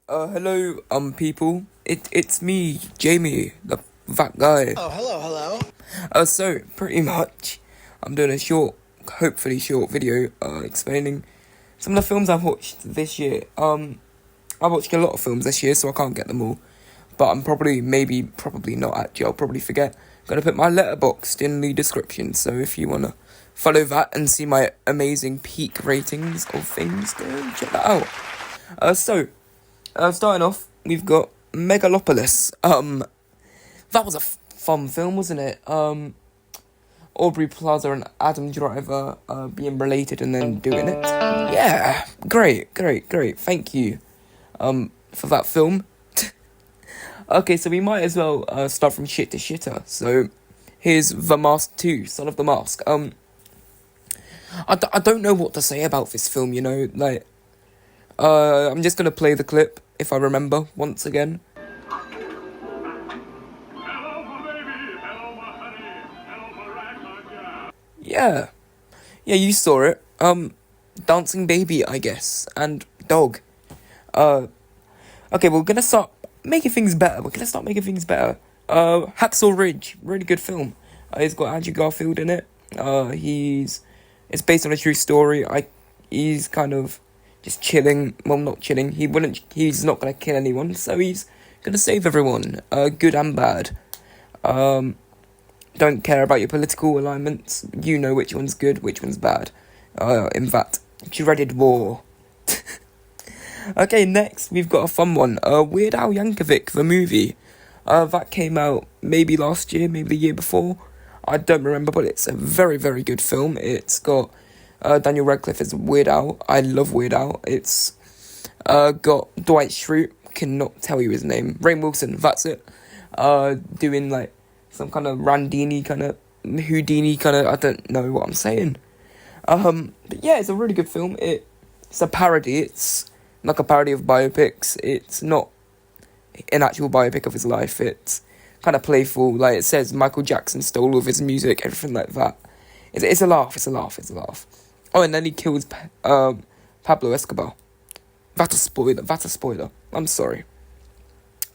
Hello, people. It's me, Jamie, the fat guy. Oh, hello, hello. So pretty much, I'm doing a short, hopefully short video, explaining some of the films I've watched this year. I watched a lot of films this year, so I can't get them all. But I'm probably not actually. I'll probably forget. Gonna put my letterboxd in the description, so if you wanna follow that and see my amazing peak ratings of things, go check that out. Starting off, we've got Megalopolis. That was a fun film, wasn't it? Aubrey Plaza and Adam Driver being related and then doing it. Yeah, great. Thank you, for that film. Okay, so we might as well start from shit to shitter. So, here's The Mask 2, Son of the Mask. I don't know what to say about this film, I'm just gonna play the clip, if I remember, once again. Yeah. Yeah, you saw it. Dancing Baby, I guess, and Dog. Okay, we're gonna start making things better. Hacksaw Ridge, really good film. It's got Andrew Garfield in it. It's based on a true story. He's kind of just chilling. Well, not chilling. He's not gonna kill anyone, so he's gonna save everyone. Good and bad. Don't care about your political alignments. You know which one's good, which one's bad. In fact, dreaded war. Okay, next we've got a fun one. Weird Al Yankovic, the movie. That came out maybe last year, maybe the year before. I don't remember, but it's a very, very good film. It's got Daniel Radcliffe as Weird Al. I love Weird Al. It's got Dwight Schrute, cannot tell you his name. Rainn Wilson, that's it. Doing like some kind of Randini kind of Houdini kind of, I don't know what I'm saying. But yeah, it's a really good film. It's a parody. It's like a parody of biopics. It's not an actual biopic of his life. It's kind of playful. Like it says, Michael Jackson stole all of his music, everything like that. It's a laugh. Oh, and then he kills Pablo Escobar. That's a spoiler. I'm sorry.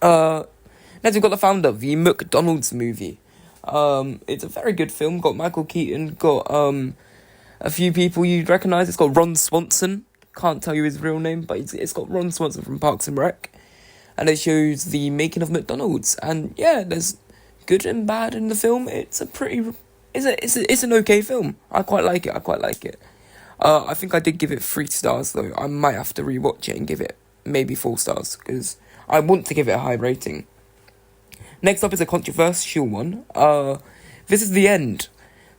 Next we've got The Founder, the McDonald's movie. It's a very good film. Got Michael Keaton. Got a few people you'd recognise. It's got Ron Swanson. Can't tell you his real name, but it's got Ron Swanson from Parks and Rec. And it shows the making of McDonald's. And yeah, there's good and bad in the film. It's an okay film. I quite like it. I think I did give it 3 stars though. I might have to rewatch it and give it maybe 4 stars because I want to give it a high rating. Next up is a controversial one. This is The End.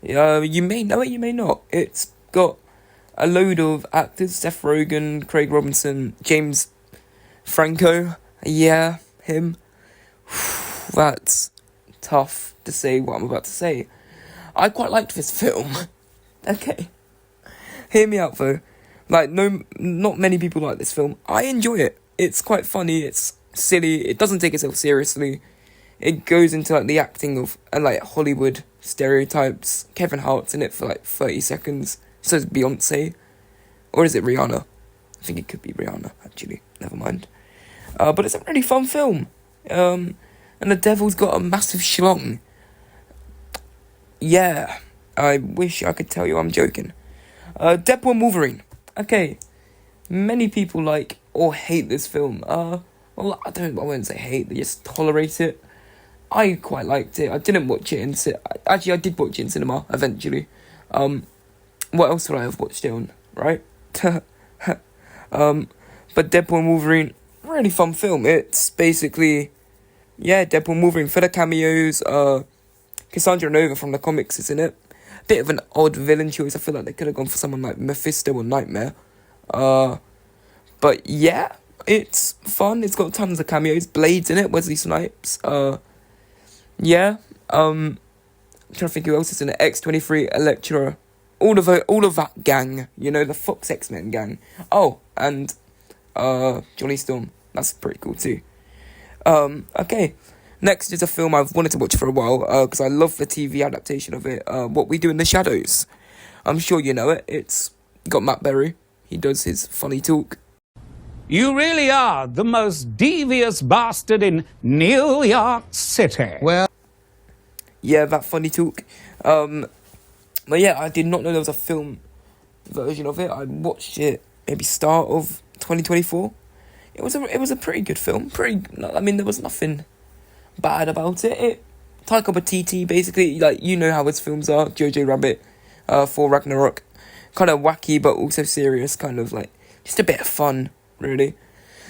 You may know it, you may not. It's got a load of actors: Seth Rogen, Craig Robinson, James Franco. Yeah, him. That's tough to say what I'm about to say. I quite liked this film. Okay. Hear me out though. Not many people like this film. I enjoy it. It's quite funny, it's silly, it doesn't take itself seriously. It goes into like the acting of Hollywood stereotypes. Kevin Hart's in it for 30 seconds. So is Beyonce. Or is it Rihanna? I think it could be Rihanna, actually. Never mind. But it's a really fun film. And the devil's got a massive schlong. Yeah. I wish I could tell you I'm joking. Deadpool and Wolverine. Okay. Many people like or hate this film. I wouldn't say hate, they just tolerate it. I quite liked it. I didn't watch it actually, I did watch it in cinema, eventually. What else would I have watched it on, right? But Deadpool and Wolverine, really fun film. It's basically, Deadpool and Wolverine for the cameos. Cassandra Nova from the comics is in it. Bit of an odd villain choice. I feel like they could have gone for someone like Mephisto or Nightmare. But yeah, it's fun. It's got tons of cameos. Blade's in it. Wesley Snipes. I'm trying to think who else is in it. X-23, Elektra, all of that gang. You know, the Fox X-Men gang. Oh, and Johnny Storm. That's pretty cool too. Okay. Next is a film I've wanted to watch for a while, because I love the TV adaptation of it. What We Do in the Shadows. I'm sure you know it. It's got Matt Berry. He does his funny talk. You really are the most devious bastard in New York City. Well, yeah, that funny talk. But yeah, I did not know there was a film version of it. I watched it maybe start of 2024. It was a pretty good film. I mean, there was nothing bad about it. Taika Waititi, basically, like, you know how his films are. Jojo Rabbit, Thor Ragnarok, kind of wacky but also serious, kind of like just a bit of fun, really.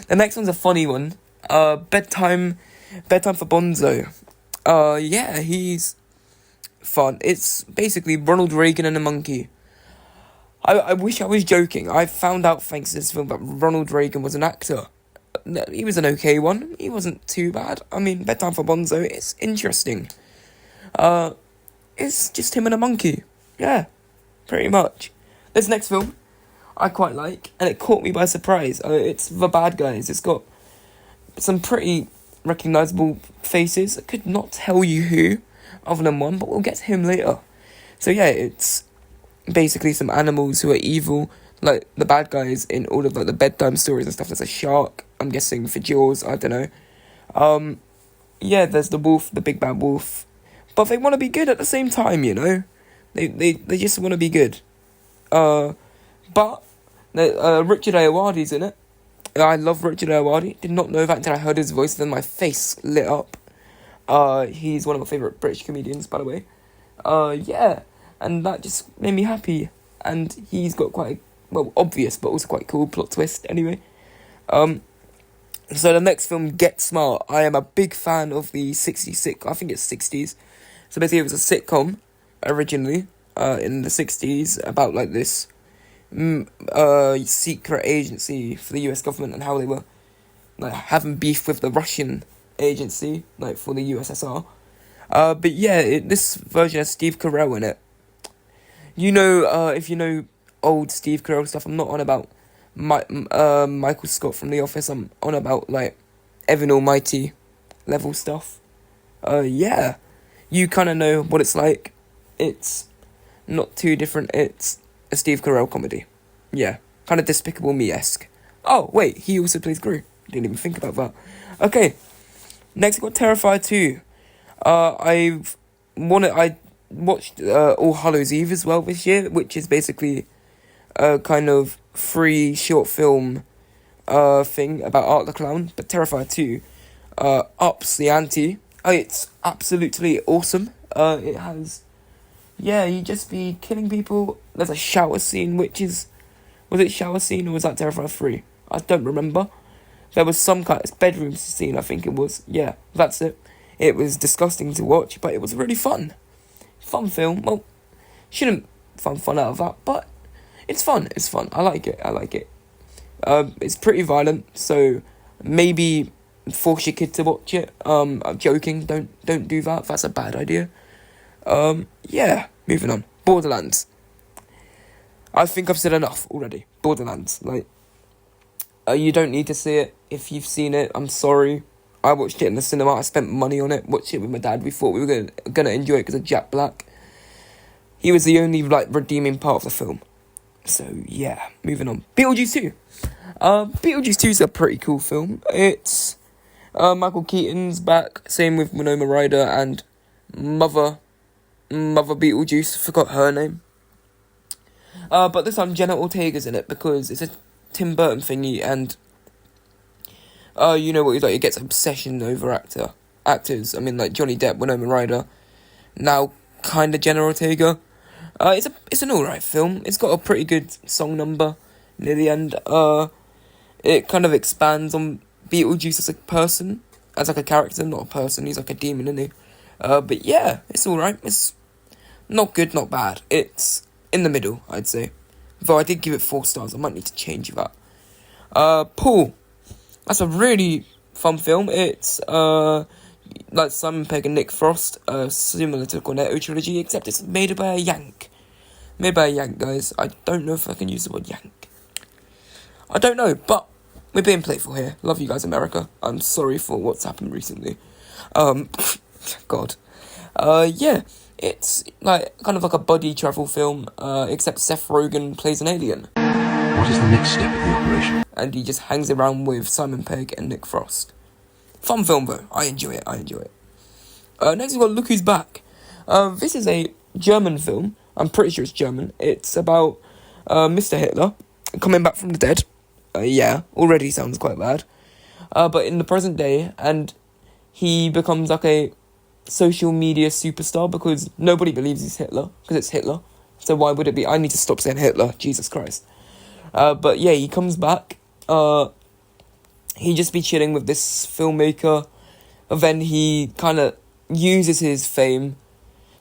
The next one's a funny one. Bedtime for Bonzo. Yeah, he's fun. It's basically Ronald Reagan and a monkey. I wish I was joking. I found out thanks to this film that Ronald Reagan was an actor. He was an okay one. He wasn't too bad. I mean, Bedtime for Bonzo, it's interesting. It's just him and a monkey. Yeah, pretty much. This next film, I quite like, and it caught me by surprise. It's The Bad Guys. It's got some pretty recognisable faces. I could not tell you who, other than one, but we'll get to him later. So yeah, it's basically some animals who are evil, like the bad guys in all of like the bedtime stories and stuff. There's a shark, I'm guessing, for Jaws, I don't know. Yeah, there's the wolf, the big bad wolf. But they want to be good at the same time, you know? They just want to be good. But Richard Ayoade's in it. I love Richard Ayoade. Did not know that until I heard his voice, then my face lit up. He's one of my favourite British comedians, by the way. Yeah, and that just made me happy. And he's got quite obvious, but also quite cool plot twist, anyway. So the next film, Get Smart. I am a big fan of the 60s, I think it's 60s. So basically it was a sitcom, originally, in the 60s, about like this secret agency for the US government and how they were like having beef with the Russian agency, like for the USSR. But yeah, this version has Steve Carell in it. You know, if you know old Steve Carell stuff, I'm not on about Michael Scott from The Office. I'm on about like Evan Almighty level stuff. Yeah, you kind of know what it's like. It's not too different. It's a Steve Carell comedy. Yeah, kind of Despicable Me-esque. Oh wait, he also plays Gru. Didn't even think about that. Okay, next we got Terrifier 2. I watched All Hallows Eve as well this year, which is basically a kind of free short film thing about Art the Clown, but Terrifier 2 ups the ante. It's absolutely awesome. It has, yeah, you just be killing people. There's a shower scene, was it shower scene or was that Terrifier 3? I don't remember. There was some kind of bedroom scene, I think it was. Yeah, that's it. It was disgusting to watch, but it was really fun. Fun film. Well, shouldn't fun out of that, but it's fun. It's fun. I like it. It's pretty violent, so maybe force your kid to watch it. I'm joking. Don't do that. That's a bad idea. Yeah. Moving on. Borderlands. I think I've said enough already. Borderlands. Like, you don't need to see it. If you've seen it, I'm sorry. I watched it in the cinema. I spent money on it. Watched it with my dad. We thought we were gonna enjoy it because of Jack Black. He was the only like redeeming part of the film. So yeah, moving on. Beetlejuice 2. Beetlejuice 2 is a pretty cool film. It's Michael Keaton's back. Same with Winona Ryder and Mother Beetlejuice. Forgot her name. But this time Jenna Ortega's in it because it's a Tim Burton thingy, and you know what he's like. He gets obsession over actors. I mean, like Johnny Depp, Winona Ryder. Now, kind of Jenna Ortega. It's an alright film. It's got a pretty good song number near the end. It kind of expands on Beetlejuice as a person, as like a character, not a person. He's like a demon, isn't he? But yeah, it's alright. It's not good, not bad. It's in the middle, I'd say. Though I did give it 4 stars. I might need to change that. Paul. That's a really fun film. It's like Simon Pegg and Nick Frost, similar to the Cornetto trilogy, except it's made by a Yank. Made by a Yank, guys. I don't know if I can use the word Yank. I don't know, but we're being playful here. Love you guys, America. I'm sorry for what's happened recently. God. Yeah, it's like kind of like a buddy travel film, except Seth Rogen plays an alien. What is the next step in operation. And he just hangs around with Simon Pegg and Nick Frost. Fun film though. I enjoy it. Next we've got Look Who's Back. This is a German film. I'm pretty sure it's German. It's about Mr. Hitler coming back from the dead. Yeah, already sounds quite bad. But in the present day, and he becomes like a social media superstar because nobody believes he's Hitler, because it's Hitler. So why would it be? I need to stop saying Hitler. Jesus Christ. But yeah, he comes back. He just be chilling with this filmmaker. And then he kind of uses his fame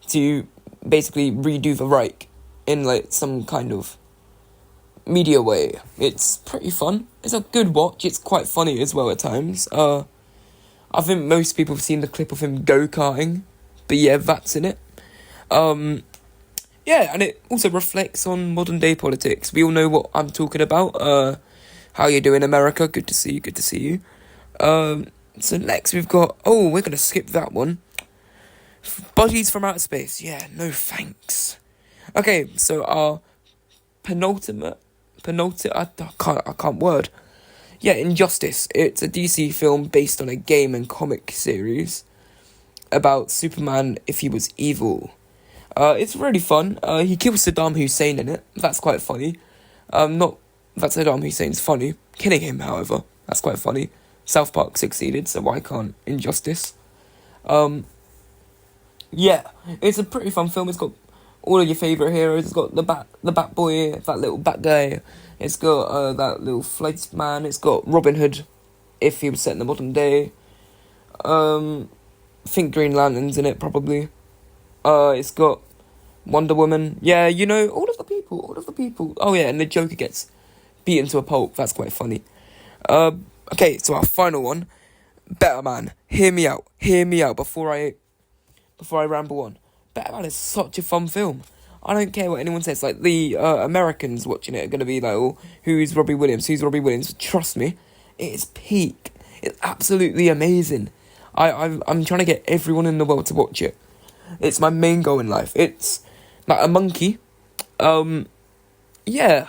to basically redo the Reich in like some kind of media way. It's pretty fun. It's a good watch. It's quite funny as well at times. I think most people have seen the clip of him go-karting. But yeah, that's in it. Yeah, and it also reflects on modern day politics. We all know what I'm talking about. How you doing, America? Good to see you. So next we've got... Oh, we're going to skip that one. Buddies from Outer Space. Yeah, no thanks. Okay, so our penultimate... I can't word. Yeah, Injustice. It's a DC film based on a game and comic series about Superman if he was evil. It's really fun. He kills Saddam Hussein in it. That's quite funny. Not that Saddam Hussein's funny. Killing him, however, that's quite funny. South Park succeeded, so why can't Injustice? Yeah, it's a pretty fun film. It's got all of your favourite heroes. It's got the Bat Boy, that little Bat guy. It's got that little flight man. It's got Robin Hood, if he was set in the modern day. I think Green Lantern's in it, probably. It's got Wonder Woman. Yeah, you know, all of the people. Oh yeah, and the Joker gets beaten to a pulp. That's quite funny. Okay, so our final one. Better Man. Hear me out before I ramble on. Better Man is such a fun film. I don't care what anyone says. Like, the Americans watching it are going to be like, oh, who's Robbie Williams? Trust me, it is peak. It's absolutely amazing. I'm trying to get everyone in the world to watch it. It's my main goal in life. It's like a monkey. Yeah.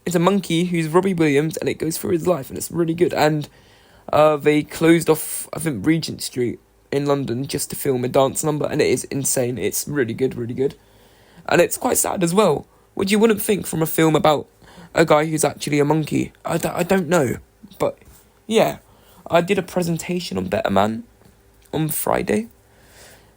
It's a monkey who's Robbie Williams, and it goes through his life, and it's really good. And they closed off, I think, Regent Street in London just to film a dance number, and it is insane. It's really good. And it's quite sad as well, which you wouldn't think from a film about a guy who's actually a monkey. I don't know. But, yeah. I did a presentation on Better Man on Friday.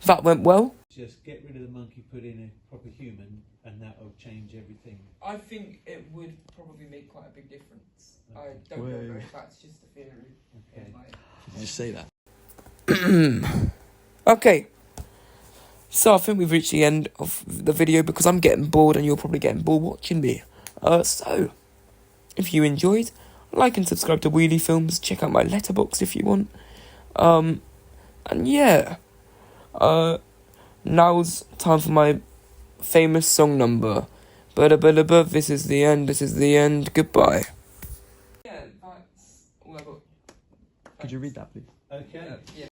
That went well. Just get rid of the monkey, put in a proper human, and that will change everything. I think it would probably make quite a big difference. Okay. I don't know if that's just a theory. Okay. Did you just say that? Okay. So I think we've reached the end of the video because I'm getting bored and you're probably getting bored watching me. So, if you enjoyed, like and subscribe to Wheelie Films. Check out my letterbox if you want. And yeah. Now's time for my famous song number. This is the end. Goodbye. Yeah, that's all I got. Could you read that, please? Okay. Yeah.